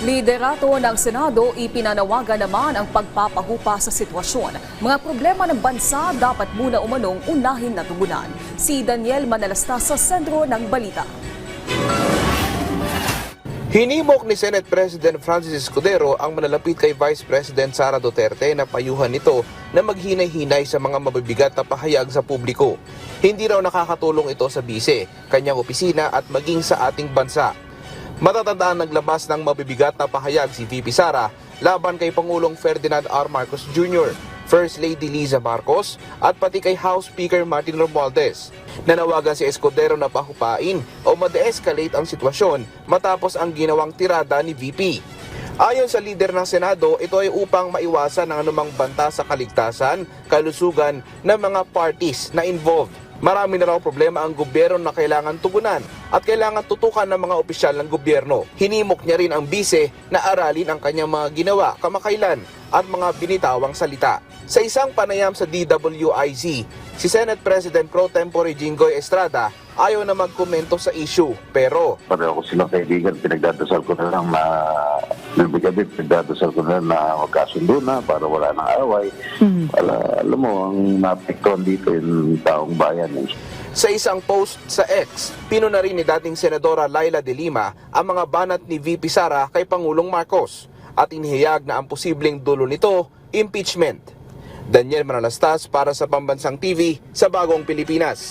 Liderato ng Senado, ipinanawagan naman ang pagpapahupa sa sitwasyon. Mga problema ng bansa dapat muna umanong unahin na tugunan. Si Daniel Manalastas sa sentro ng balita. Hinimok ni Senate President Francis Escudero ang manalapit kay Vice President Sara Duterte na payuhan nito na maghinay-hinay sa mga mabibigat na pahayag sa publiko. Hindi raw nakakatulong ito sa bise, kanyang opisina at maging sa ating bansa. Matatandaan naglabas ng mabibigat na pahayag si VP Sara laban kay Pangulong Ferdinand R. Marcos Jr., First Lady Liza Marcos at pati kay House Speaker Martin Romualdez. Nanawagan si Escudero na pahupain o ma-de-escalate ang sitwasyon matapos ang ginawang tirada ni VP. Ayon sa lider ng Senado, ito ay upang maiwasan ang anumang banta sa kaligtasan, kalusugan ng mga parties na involved. Marami na raw problema ang gobyerno na kailangan tugunan at kailangan tutukan ng mga opisyal ng gobyerno. Hinimok niya rin ang bise na aralin ang kanyang mga ginawa kamakailan at mga binitawang salita. Sa isang panayam sa DWIZ, si Senate President Pro Tempore Jinggoy Estrada ayaw na magkomento sa issue, pero pareho ko silang kaibigan, pinagdadasal ko na lang na pinagdadasal ko na magkasundo na para wala nang away. Alam mo, ang napektuhan dito yung taong bayan. Sa isang post sa X, pinuna rin ni dating Senadora Laila de Lima ang mga banat ni VP Sara kay Pangulong Marcos at inihayag na ang posibleng dulo nito, impeachment. Daniel Manalastas para sa Pambansang TV sa Bagong Pilipinas.